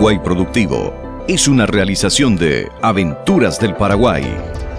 Paraguay Productivo es una realización de Aventuras del Paraguay,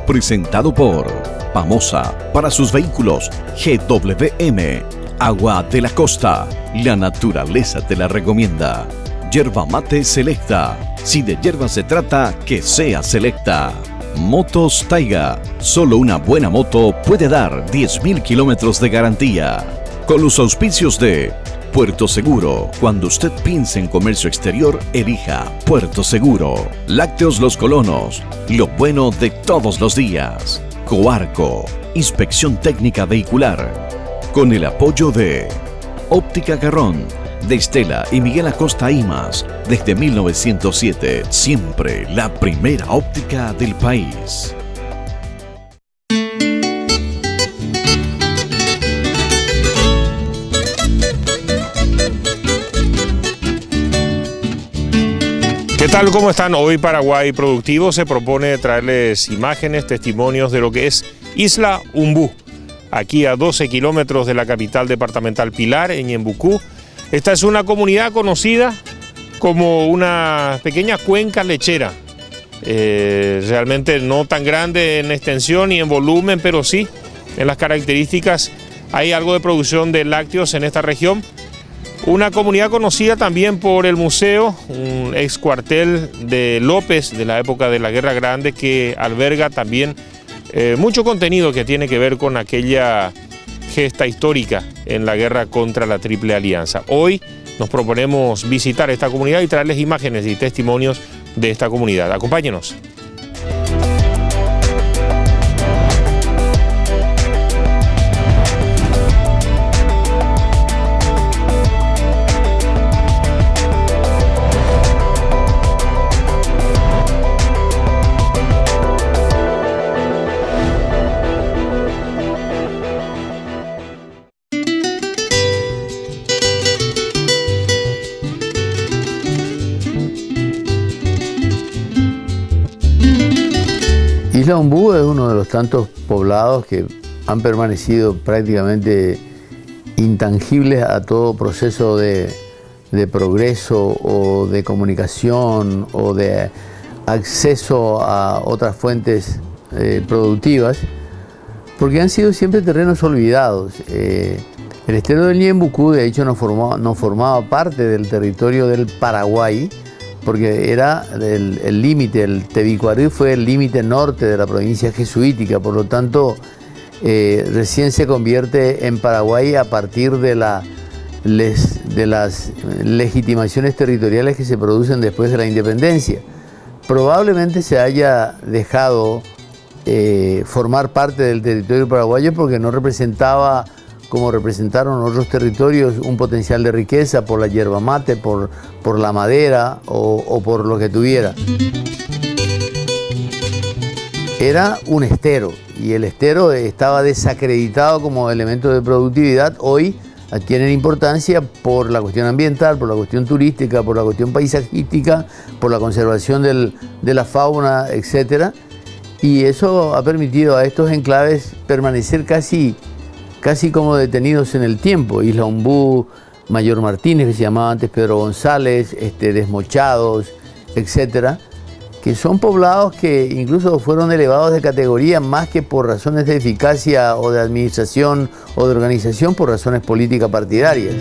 presentado por Pamosa para sus vehículos GWM, Agua de la Costa, la naturaleza te la recomienda. Yerba Mate Selecta, si de yerba se trata, que sea selecta. Motos Taiga, solo una buena moto puede dar 10.000 kilómetros de garantía. Con los auspicios de Puerto Seguro, cuando usted piense en comercio exterior, elija Puerto Seguro. Lácteos Los Colonos, lo bueno de todos los días. Coarco, inspección técnica vehicular. Con el apoyo de Óptica Garrón, de Estela y Miguel Acosta Imas, desde 1907, siempre la primera óptica del país. ¿Qué tal? ¿Cómo están? Hoy Paraguay Productivo se propone traerles imágenes, testimonios de lo que es Isla Umbú, aquí a 12 kilómetros de la capital departamental Pilar, en Ñembucú. Esta es una comunidad conocida como una pequeña cuenca lechera, realmente no tan grande en extensión ni en volumen, pero sí en las características. Hay algo de producción de lácteos en esta región. Una comunidad conocida también por el museo, un ex cuartel de López de la época de la Guerra Grande, que alberga también mucho contenido que tiene que ver con aquella gesta histórica en la guerra contra la Triple Alianza. Hoy nos proponemos visitar esta comunidad y traerles imágenes y testimonios de esta comunidad. Acompáñenos. Isla Umbú es uno de los tantos poblados que han permanecido prácticamente intangibles a todo proceso de progreso o de comunicación o de acceso a otras fuentes productivas, porque han sido siempre terrenos olvidados. El estero del Ñembucú, de hecho, no formaba parte del territorio del Paraguay, porque era el límite, el Tebicuarí fue el límite norte de la provincia jesuítica, por lo tanto recién se convierte en Paraguay a partir de las legitimaciones territoriales que se producen después de la independencia. Probablemente se haya dejado formar parte del territorio paraguayo porque no representaba, como representaron otros territorios, un potencial de riqueza por la yerba mate, por la madera o por lo que tuviera. Era un estero y el estero estaba desacreditado como elemento de productividad. Hoy adquieren importancia por la cuestión ambiental, por la cuestión turística, por la cuestión paisajística, por la conservación de la fauna, etc. Y eso ha permitido a estos enclaves permanecer casi como detenidos en el tiempo. Isla Umbú, Mayor Martínez, que se llamaba antes Pedro González, Desmochados, etcétera, que son poblados que incluso fueron elevados de categoría más que por razones de eficacia o de administración o de organización, por razones políticas partidarias.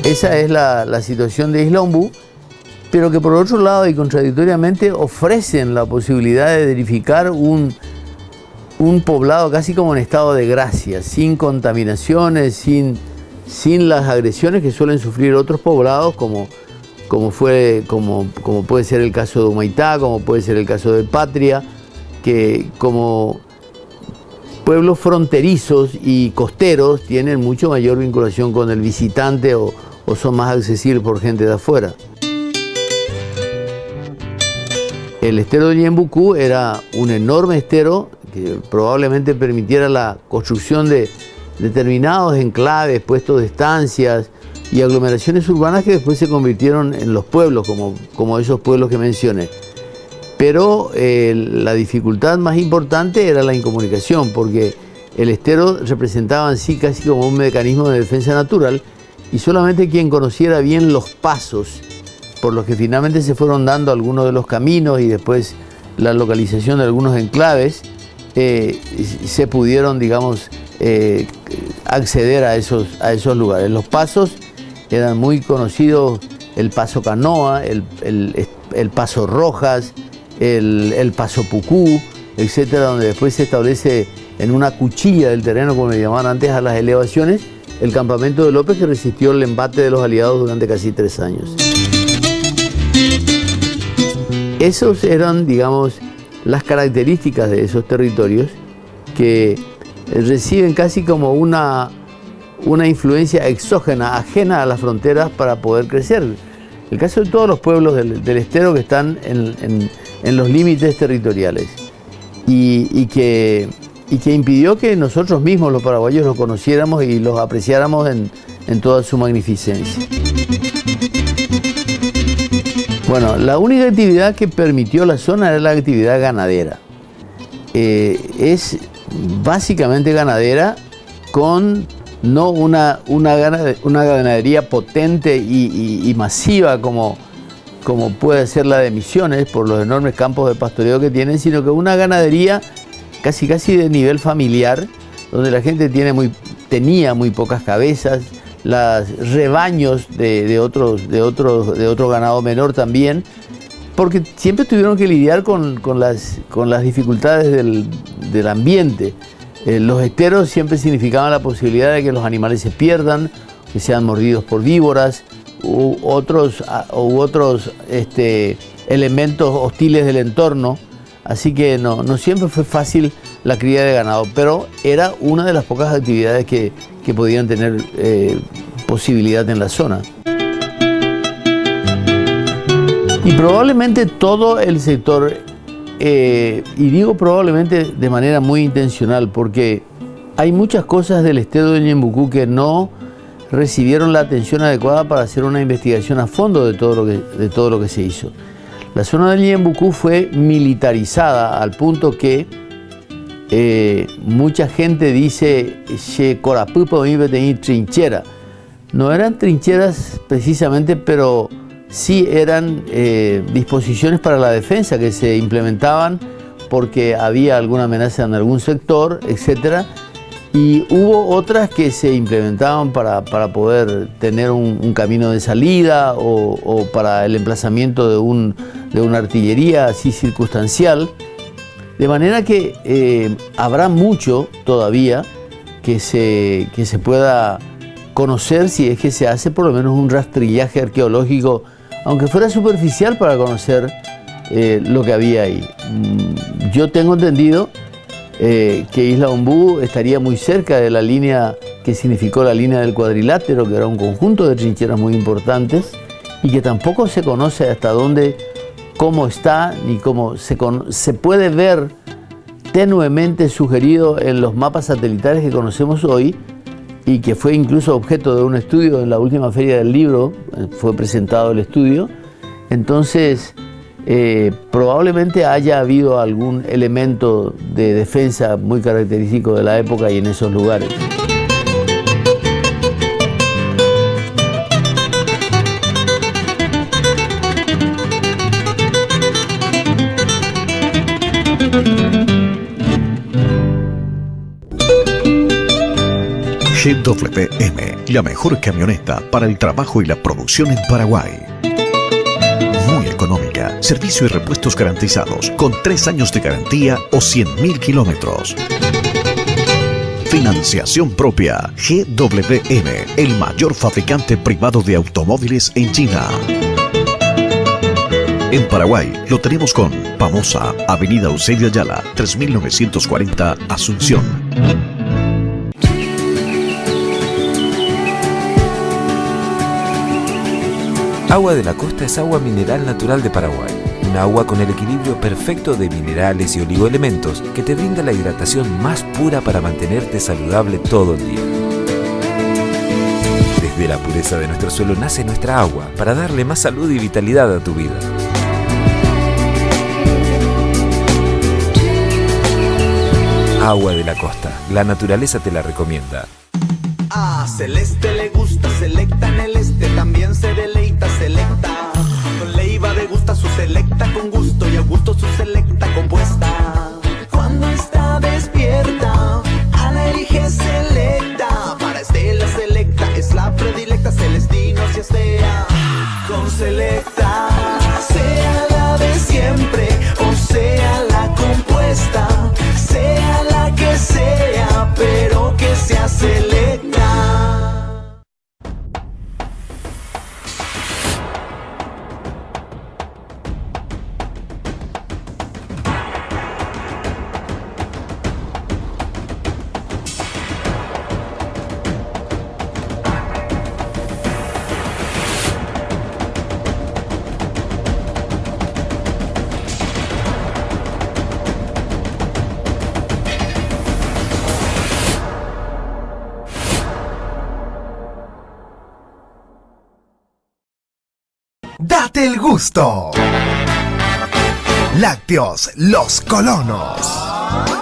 Esa es la situación de Isla Umbú, pero que por otro lado y contradictoriamente ofrecen la posibilidad de edificar un poblado casi como en estado de gracia, sin contaminaciones, sin las agresiones que suelen sufrir otros poblados, como puede ser el caso de Humaitá, como puede ser el caso de Patria, que como pueblos fronterizos y costeros tienen mucho mayor vinculación con el visitante o son más accesibles por gente de afuera. El estero de Ñembucú era un enorme estero que probablemente permitiera la construcción de determinados enclaves, puestos de estancias y aglomeraciones urbanas que después se convirtieron en los pueblos, como esos pueblos que mencioné. Pero la dificultad más importante era la incomunicación, porque el estero representaba en sí casi como un mecanismo de defensa natural y solamente quien conociera bien los pasos por los que finalmente se fueron dando algunos de los caminos y después la localización de algunos enclaves, se pudieron, digamos, acceder a esos lugares. Los pasos eran muy conocidos: el Paso Canoa, el Paso Rojas, el Paso Pucú, etcétera, donde después se establece en una cuchilla del terreno, como le llamaban antes a las elevaciones, el campamento de López, que resistió el embate de los aliados durante casi 3 años. Esos eran, digamos, las características de esos territorios, que reciben casi como una influencia exógena, ajena a las fronteras, para poder crecer. El caso de todos los pueblos del estero que están en los límites territoriales y que impidió que nosotros mismos, los paraguayos, los conociéramos y los apreciáramos en toda su magnificencia. Bueno, la única actividad que permitió la zona era la actividad ganadera. Es básicamente ganadera, con no una ganadería potente y masiva como puede ser la de Misiones por los enormes campos de pastoreo que tienen, sino que una ganadería casi de nivel familiar, donde la gente tenía muy pocas cabezas, los rebaños de otro ganado menor también, porque siempre tuvieron que lidiar con las dificultades del ambiente. Los esteros siempre significaban la posibilidad de que los animales se pierdan, que sean mordidos por víboras u otros elementos hostiles del entorno. Así que no siempre fue fácil la cría de ganado, pero era una de las pocas actividades que podían tener posibilidad en la zona. Y probablemente todo el sector, y digo probablemente de manera muy intencional, porque hay muchas cosas del estero de Ñembucú que no recibieron la atención adecuada para hacer una investigación a fondo de todo lo que se hizo. La zona del Ñembucú fue militarizada al punto que mucha gente dice que Corapupo iba a tener trinchera. No eran trincheras precisamente, pero sí eran disposiciones para la defensa que se implementaban porque había alguna amenaza en algún sector, etc. Y hubo otras que se implementaban para poder tener un camino de salida o para el emplazamiento de una artillería así circunstancial. De manera que habrá mucho todavía que se pueda conocer, si es que se hace por lo menos un rastrillaje arqueológico, aunque fuera superficial, para conocer lo que había ahí. Yo tengo entendido que Isla Ombú estaría muy cerca de la línea que significó la línea del cuadrilátero, que era un conjunto de trincheras muy importantes, y que tampoco se conoce hasta dónde, cómo está, ni cómo se puede ver tenuemente sugerido en los mapas satelitales que conocemos hoy, y que fue incluso objeto de un estudio en la última Feria del Libro, fue presentado el estudio. Entonces, probablemente haya habido algún elemento de defensa muy característico de la época y en esos lugares. GWM, la mejor camioneta para el trabajo y la producción en Paraguay. Muy económica, servicio y repuestos garantizados, con 3 años de garantía o 100.000 kilómetros. Financiación propia. GWM, el mayor fabricante privado de automóviles en China. En Paraguay lo tenemos con Pamosa, Avenida Eusebio Ayala, 3940, Asunción. Agua de la Costa es agua mineral natural de Paraguay. Un agua con el equilibrio perfecto de minerales y oligoelementos que te brinda la hidratación más pura para mantenerte saludable todo el día. Desde la pureza de nuestro suelo nace nuestra agua para darle más salud y vitalidad a tu vida. Agua de la Costa. La naturaleza te la recomienda. A Celeste le gusta Selecta selecta, sea la de siempre o sea la compuesta, sea la que sea, pero que sea selecta. ¡Date el gusto! Lácteos Los Colonos.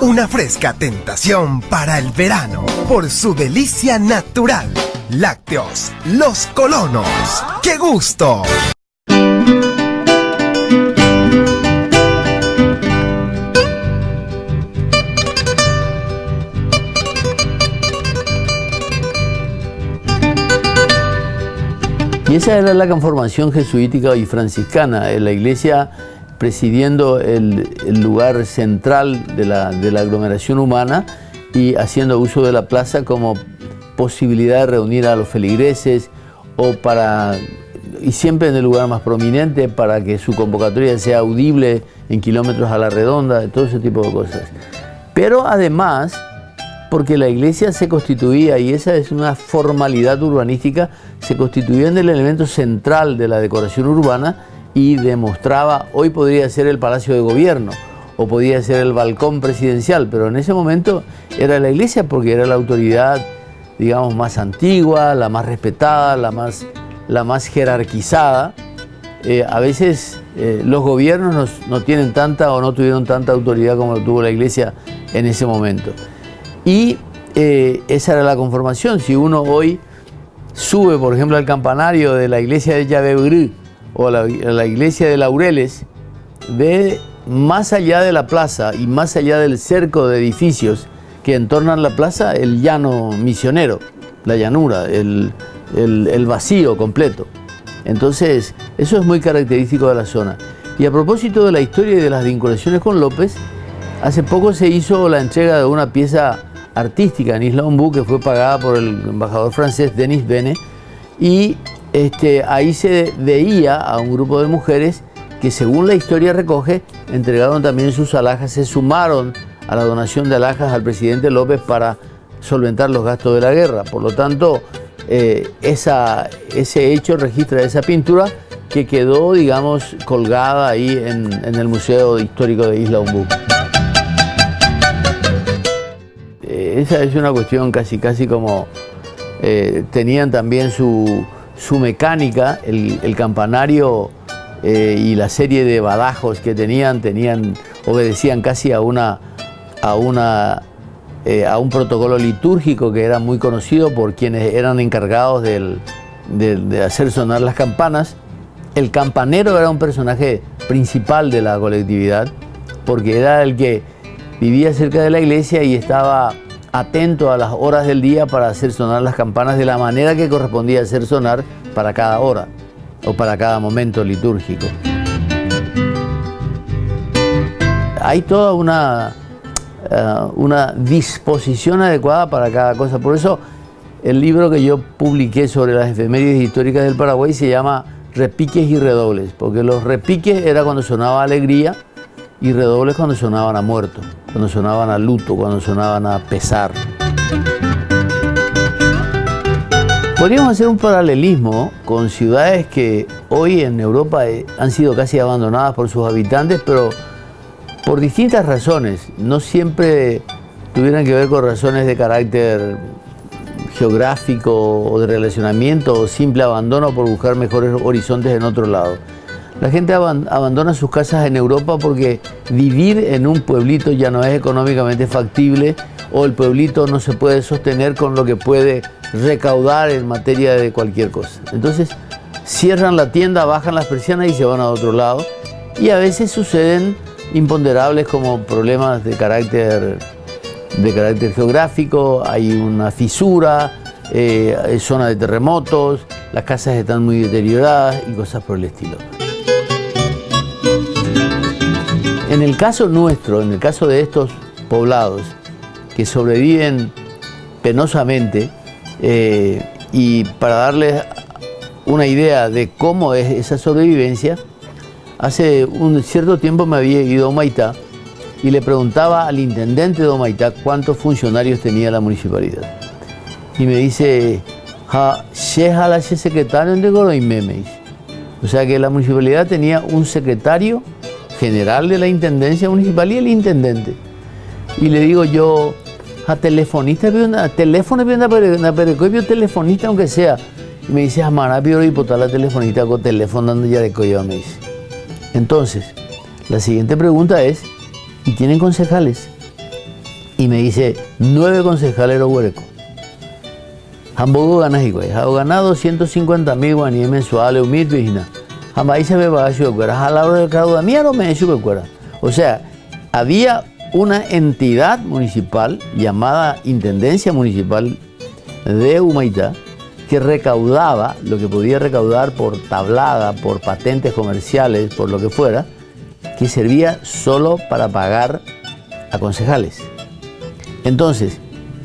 Una fresca tentación para el verano por su delicia natural. Lácteos Los Colonos. ¡Qué gusto! Y esa era la conformación jesuítica y franciscana, la iglesia presidiendo el lugar central de la aglomeración humana y haciendo uso de la plaza como posibilidad de reunir a los feligreses y siempre en el lugar más prominente para que su convocatoria sea audible en kilómetros a la redonda, todo ese tipo de cosas. Pero además, porque la iglesia se constituía, y esa es una formalidad urbanística, se constituía en el elemento central de la decoración urbana y demostraba, hoy podría ser el Palacio de Gobierno o podría ser el balcón presidencial, pero en ese momento era la iglesia porque era la autoridad, digamos, más antigua, la más respetada, la más jerarquizada. A veces los gobiernos no tienen tanta o no tuvieron tanta autoridad como lo tuvo la iglesia en ese momento. Y esa era la conformación. Si uno hoy sube, por ejemplo, al campanario de la iglesia de Llavebrú o a la iglesia de Laureles, ve más allá de la plaza y más allá del cerco de edificios que entornan la plaza, el llano misionero, la llanura, el vacío completo. Entonces, eso es muy característico de la zona. Y a propósito de la historia y de las vinculaciones con López, hace poco se hizo la entrega de una pieza artística en Isla Ombú que fue pagada por el embajador francés Denis Bene, y ahí se veía a un grupo de mujeres que, según la historia recoge, entregaron también sus alhajas, se sumaron a la donación de alhajas al presidente López para solventar los gastos de la guerra. Por lo tanto, ese hecho registra esa pintura que quedó, digamos, colgada ahí en el Museo Histórico de Isla Ombú. Esa es una cuestión casi como... tenían también su mecánica, el campanario y la serie de badajos que obedecían casi a un protocolo litúrgico que era muy conocido por quienes eran encargados de hacer sonar las campanas. El campanero era un personaje principal de la colectividad porque era el que vivía cerca de la iglesia y estaba atento a las horas del día para hacer sonar las campanas de la manera que correspondía hacer sonar para cada hora o para cada momento litúrgico. Hay toda una disposición adecuada para cada cosa. Por eso el libro que yo publiqué sobre las efemérides históricas del Paraguay se llama Repiques y Redobles, porque los repiques era cuando sonaba alegría y redobles cuando sonaban a muerto, cuando sonaban a luto, cuando sonaban a pesar. Podríamos hacer un paralelismo con ciudades que hoy en Europa han sido casi abandonadas por sus habitantes, pero por distintas razones. No siempre tuvieran que ver con razones de carácter geográfico o de relacionamiento o simple abandono por buscar mejores horizontes en otro lado. La gente abandona sus casas en Europa porque vivir en un pueblito ya no es económicamente factible o el pueblito no se puede sostener con lo que puede recaudar en materia de cualquier cosa. Entonces cierran la tienda, bajan las persianas y se van a otro lado. Y a veces suceden imponderables como problemas de carácter geográfico, hay una fisura, zona de terremotos, las casas están muy deterioradas y cosas por el estilo. En el caso nuestro, en el caso de estos poblados que sobreviven penosamente, y para darles una idea de cómo es esa sobrevivencia, hace un cierto tiempo me había ido a Humaitá y le preguntaba al intendente de Humaitá cuántos funcionarios tenía la municipalidad. Y me dice, o sea que la municipalidad tenía un secretario general de la intendencia municipal y el intendente. Y le digo yo, a telefonista, teléfono, telefonista aunque sea. Y me dice, amara, pero y la telefonista con teléfono dando ya de coyo, me dice. Entonces, la siguiente pregunta es, ¿y tienen concejales? Y me dice, 9 concejales de Huereco. Hamburgo ganas igual, ha ganado 250.000 guaníes mensuales, humil vigina. Jamás se me va a su cuera, a la hora del grado de mierda me su cuera. O sea, había una entidad municipal llamada Intendencia Municipal de Humaitá que recaudaba lo que podía recaudar por tablada, por patentes comerciales, por lo que fuera, que servía solo para pagar a concejales. Entonces,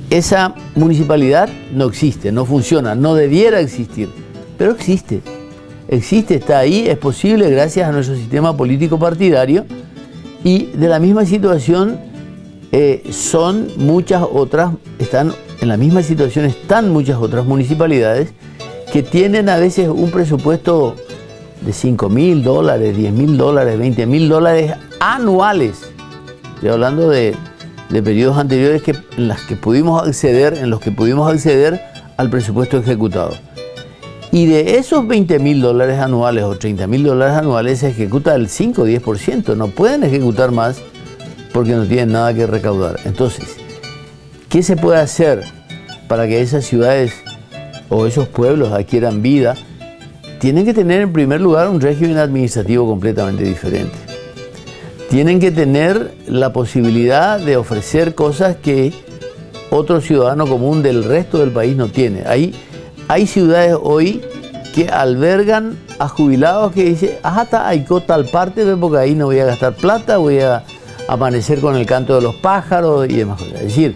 esa municipalidad no existe, no funciona, no debiera existir, pero existe. Existe, está ahí, es posible gracias a nuestro sistema político partidario, y de la misma situación son muchas otras, están en la misma situación, están muchas otras municipalidades que tienen a veces un presupuesto de $5.000, $10.000, $20.000 anuales. Estoy hablando de periodos anteriores en los que pudimos acceder al presupuesto ejecutado. Y de esos $20.000 anuales o $30.000 anuales se ejecuta el 5 o 10%. No pueden ejecutar más porque no tienen nada que recaudar. Entonces, ¿qué se puede hacer para que esas ciudades o esos pueblos adquieran vida? Tienen que tener en primer lugar un régimen administrativo completamente diferente. Tienen que tener la posibilidad de ofrecer cosas que otro ciudadano común del resto del país no tiene. Hay ciudades hoy que albergan a jubilados que dicen, ajá, hay tal parte, porque ahí no voy a gastar plata, voy a amanecer con el canto de los pájaros y demás cosas. Es decir,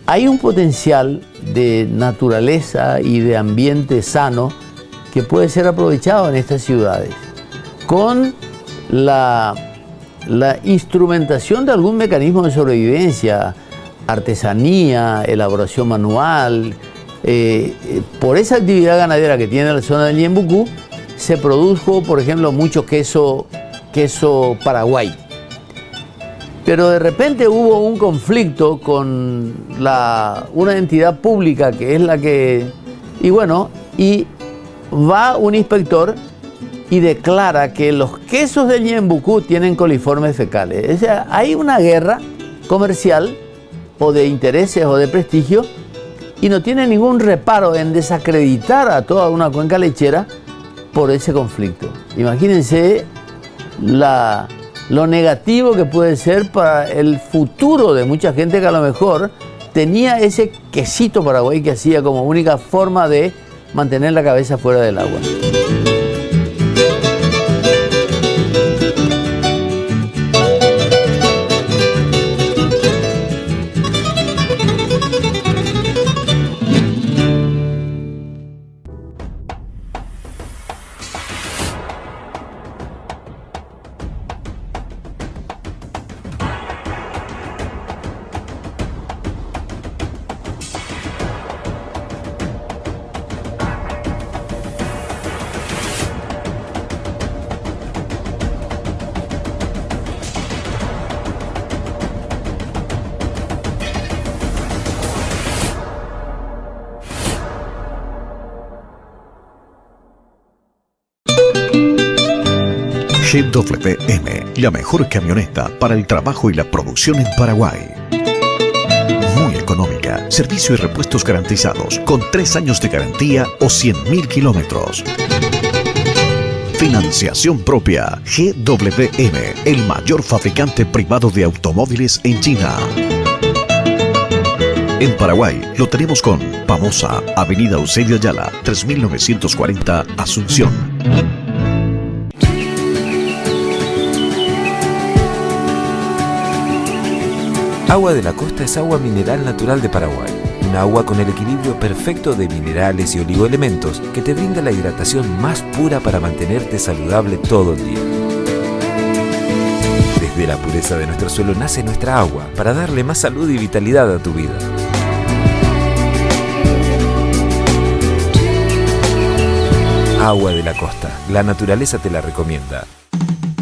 hay un potencial de naturaleza y de ambiente sano que puede ser aprovechado en estas ciudades con la instrumentación de algún mecanismo de sobrevivencia, artesanía, elaboración manual. Por esa actividad ganadera que tiene la zona del Ñembucú se produjo, por ejemplo, mucho queso Paraguay. Pero de repente hubo un conflicto con una entidad pública que es la que... Y va un inspector y declara que los quesos del Ñembucú tienen coliformes fecales. O sea, hay una guerra comercial o de intereses o de prestigio y no tiene ningún reparo en desacreditar a toda una cuenca lechera por ese conflicto. Imagínense lo negativo que puede ser para el futuro de mucha gente que a lo mejor tenía ese quesito Paraguay que hacía como única forma de mantener la cabeza fuera del agua. GWM, la mejor camioneta para el trabajo y la producción en Paraguay. Muy económica, servicio y repuestos garantizados, con 3 años de garantía o 100.000 kilómetros. Financiación propia. GWM, el mayor fabricante privado de automóviles en China. En Paraguay lo tenemos con Pamosa, Avenida Eusebio Ayala, 3940 Asunción. Agua de la Costa es agua mineral natural de Paraguay. Un agua con el equilibrio perfecto de minerales y oligoelementos que te brinda la hidratación más pura para mantenerte saludable todo el día. Desde la pureza de nuestro suelo nace nuestra agua para darle más salud y vitalidad a tu vida. Agua de la Costa. La naturaleza te la recomienda.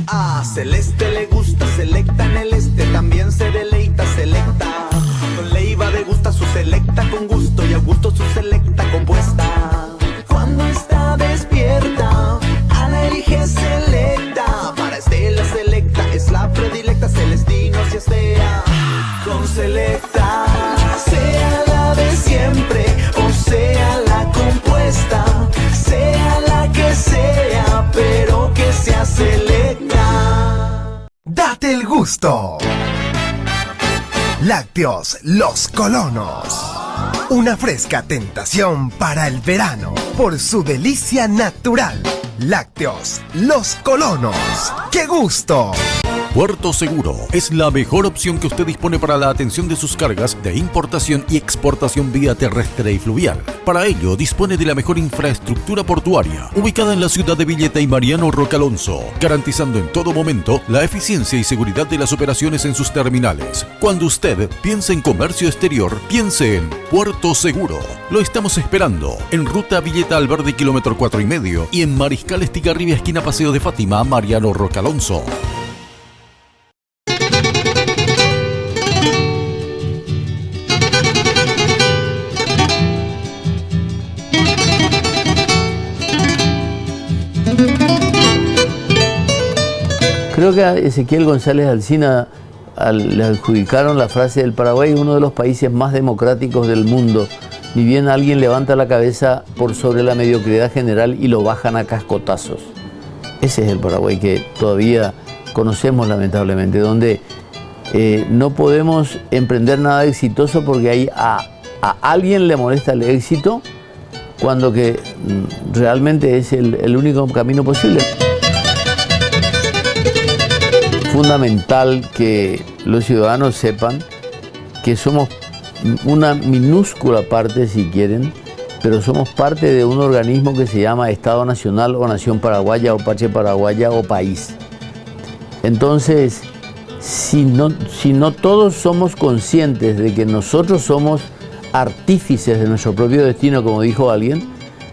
A Celeste le gusta Selecta en el este, también se deleita Selecta. Con Leiva degusta su Selecta con gusto y a gusto su Selecta compuesta. Cuando está despierta, Ana elige Selecta. Para Estela Selecta es la predilecta, Celestinos y Estea. Con Selecta, sea la de siempre o sea la compuesta, sea la que sea, pero que sea Selecta. Date el gusto. Lácteos Los Colonos. Una fresca tentación para el verano por su delicia natural. Lácteos Los Colonos. ¡Qué gusto! Puerto Seguro es la mejor opción que usted dispone para la atención de sus cargas de importación y exportación vía terrestre y fluvial. Para ello, dispone de la mejor infraestructura portuaria, ubicada en la ciudad de Villeta y Mariano Roca Alonso, garantizando en todo momento la eficiencia y seguridad de las operaciones en sus terminales. Cuando usted piense en comercio exterior, piense en Puerto Seguro. Lo estamos esperando en Ruta Villeta Alberdi, kilómetro 4,5, y en Mariscal Estigarribia, esquina Paseo de Fátima, Mariano Roca Alonso. Creo que a Ezequiel González Alsina le adjudicaron la frase del Paraguay es uno de los países más democráticos del mundo. Ni bien alguien levanta la cabeza por sobre la mediocridad general y lo bajan a cascotazos. Ese es el Paraguay que todavía conocemos lamentablemente, donde no podemos emprender nada exitoso porque ahí a alguien le molesta el éxito cuando que realmente es el único camino posible. Fundamental que los ciudadanos sepan que somos una minúscula parte, si quieren, pero somos parte de un organismo que se llama Estado Nacional o Nación Paraguaya o Patria Paraguaya o país. Entonces, si no todos somos conscientes de que nosotros somos artífices de nuestro propio destino, como dijo alguien,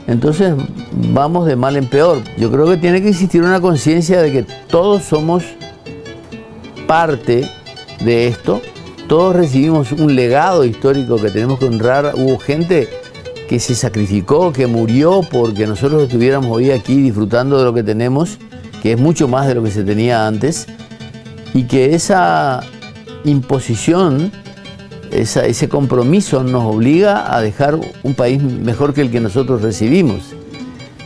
entonces vamos de mal en peor. Yo creo que tiene que existir una conciencia de que todos somos parte de esto, todos recibimos un legado histórico que tenemos que honrar. Hubo gente que se sacrificó, que murió porque nosotros estuviéramos hoy aquí disfrutando de lo que tenemos, que es mucho más de lo que se tenía antes, y que esa imposición, ese compromiso nos obliga a dejar un país mejor que el que nosotros recibimos,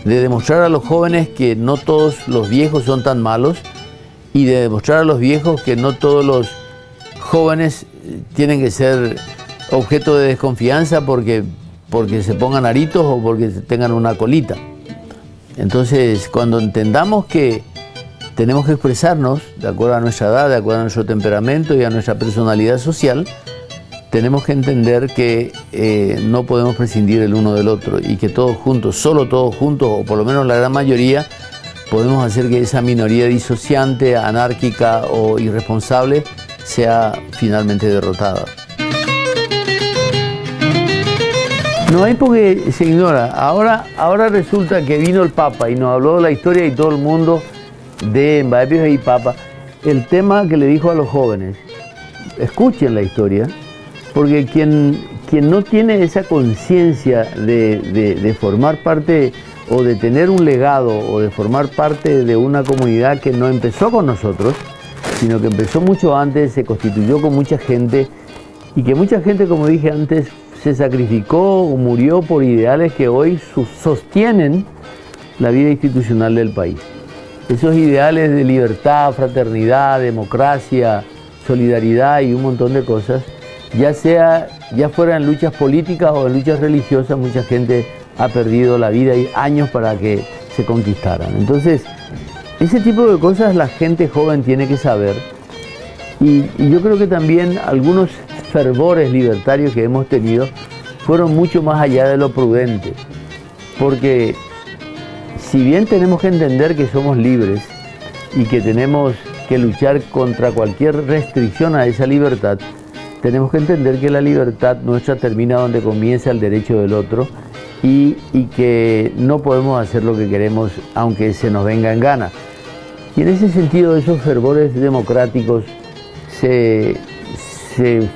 de demostrar a los jóvenes que no todos los viejos son tan malos, y de demostrar a los viejos que no todos los jóvenes tienen que ser objeto de desconfianza porque se pongan aritos o porque tengan una colita. Entonces, cuando entendamos que tenemos que expresarnos de acuerdo a nuestra edad, de acuerdo a nuestro temperamento y a nuestra personalidad social, tenemos que entender que no podemos prescindir el uno del otro y que todos juntos, solo todos juntos, o por lo menos la gran mayoría, podemos hacer que esa minoría disociante, anárquica o irresponsable sea finalmente derrotada. No hay porque se ignora. Ahora resulta que vino el Papa y nos habló de la historia y todo el mundo de Mbappé y Papa. El tema que le dijo a los jóvenes, escuchen la historia, porque quien no tiene esa conciencia de formar parte o de tener un legado o de formar parte de una comunidad que no empezó con nosotros, sino que empezó mucho antes, se constituyó con mucha gente y que mucha gente, como dije antes, se sacrificó o murió por ideales que hoy sostienen la vida institucional del país. Esos ideales de libertad, fraternidad, democracia, solidaridad y un montón de cosas, ya sea ya fuera en luchas políticas o en luchas religiosas, mucha gente ha perdido la vida y años para que se conquistaran. Entonces, ese tipo de cosas la gente joven tiene que saber. Y yo creo que también algunos fervores libertarios que hemos tenido fueron mucho más allá de lo prudente. Porque si bien tenemos que entender que somos libres y que tenemos que luchar contra cualquier restricción a esa libertad, tenemos que entender que la libertad nuestra termina donde comienza el derecho del otro y que no podemos hacer lo que queremos aunque se nos venga en gana. Y en ese sentido esos fervores democráticos se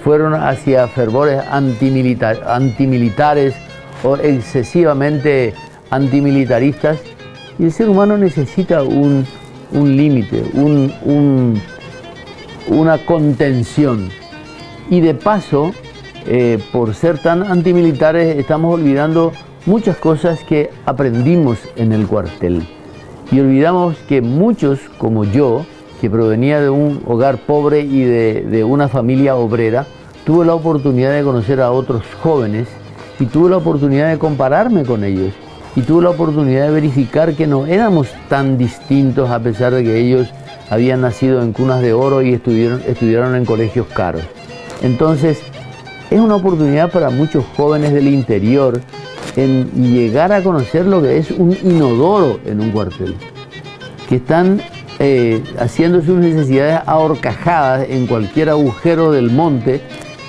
fueron hacia fervores antimilitares o excesivamente antimilitaristas, y el ser humano necesita un límite, una contención. Y de paso, por ser tan antimilitares, estamos olvidando muchas cosas que aprendimos en el cuartel. Y olvidamos que muchos, como yo, que provenía de un hogar pobre y de una familia obrera, tuve la oportunidad de conocer a otros jóvenes y tuve la oportunidad de compararme con ellos. Y tuve la oportunidad de verificar que no éramos tan distintos a pesar de que ellos habían nacido en cunas de oro y estudiaron en colegios caros. Entonces, es una oportunidad para muchos jóvenes del interior en llegar a conocer lo que es un inodoro en un cuartel, que están haciendo sus necesidades ahorcajadas en cualquier agujero del monte,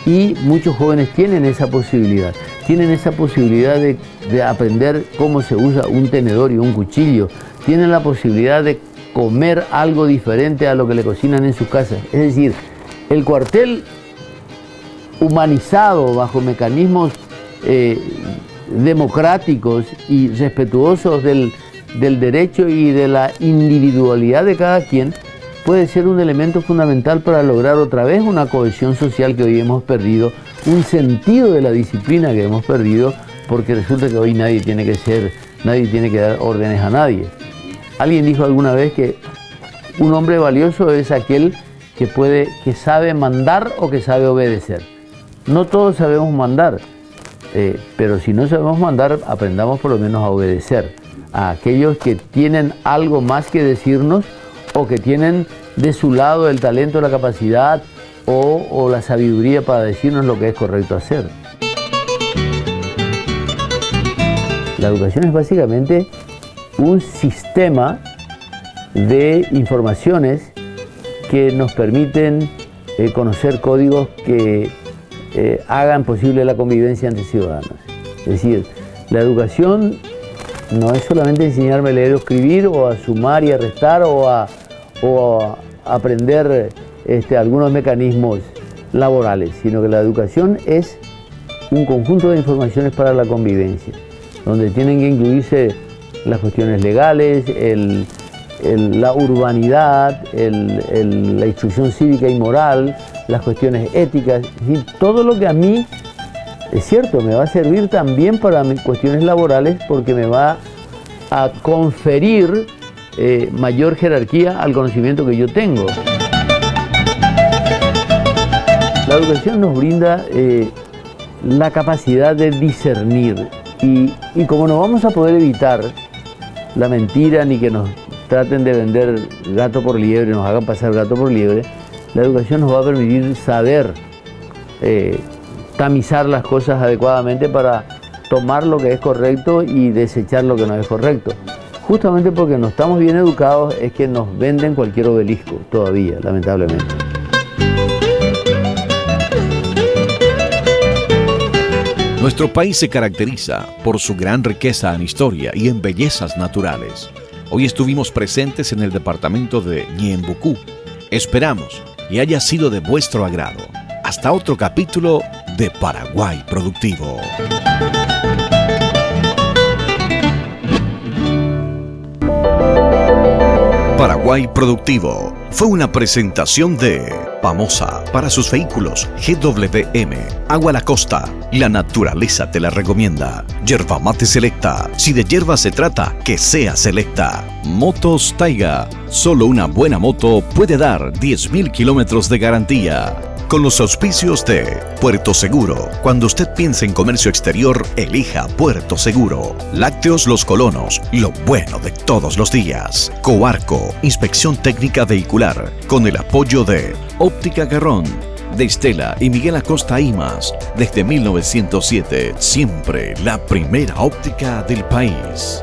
y muchos jóvenes tienen esa posibilidad. Tienen esa posibilidad de aprender cómo se usa un tenedor y un cuchillo. Tienen la posibilidad de comer algo diferente a lo que le cocinan en sus casas. Es decir, el cuartel humanizado bajo mecanismos democráticos y respetuosos del derecho y de la individualidad de cada quien puede ser un elemento fundamental para lograr otra vez una cohesión social que hoy hemos perdido, un sentido de la disciplina que hemos perdido, porque resulta que hoy nadie tiene que dar órdenes a nadie. Alguien dijo alguna vez que un hombre valioso es aquel que sabe mandar o que sabe obedecer. No todos sabemos mandar, pero si no sabemos mandar, aprendamos por lo menos a obedecer a aquellos que tienen algo más que decirnos, o que tienen de su lado el talento, la capacidad o la sabiduría para decirnos lo que es correcto hacer. La educación es básicamente un sistema de informaciones que nos permiten conocer códigos que hagan posible la convivencia entre ciudadanos. Es decir, la educación no es solamente enseñarme a leer o escribir, o a sumar y a restar, o a aprender algunos mecanismos laborales, sino que la educación es un conjunto de informaciones para la convivencia, donde tienen que incluirse las cuestiones legales, la urbanidad, la instrucción cívica y moral, las cuestiones éticas, y todo lo que a mí, es cierto, me va a servir también para mis cuestiones laborales, porque me va a conferir mayor jerarquía al conocimiento que yo tengo. La educación nos brinda la capacidad de discernir, y como no vamos a poder evitar la mentira ni que nos traten de vender gato por liebre, nos hagan pasar gato por liebre, la educación nos va a permitir saber tamizar las cosas adecuadamente para tomar lo que es correcto y desechar lo que no es correcto. Justamente porque no estamos bien educados es que nos venden cualquier obelisco todavía, lamentablemente. Nuestro país se caracteriza por su gran riqueza en historia y en bellezas naturales. Hoy estuvimos presentes en el departamento de Ñeembucú. Esperamos y haya sido de vuestro agrado. Hasta otro capítulo de Paraguay Productivo. Paraguay Productivo fue una presentación de Pamosa para sus vehículos GWM. Agua La Costa, la naturaleza te la recomienda. Yerba mate selecta, si de hierba se trata, que sea selecta. Motos Taiga, solo una buena moto puede dar 10.000 kilómetros de garantía. con los auspicios de Puerto Seguro. Cuando usted piense en comercio exterior, elija Puerto Seguro. Lácteos Los Colonos, lo bueno de todos los días. Coarco, inspección técnica vehicular, con el apoyo de Óptica Garrón, de Estela y Miguel Acosta Imas. Desde 1907, siempre la primera óptica del país.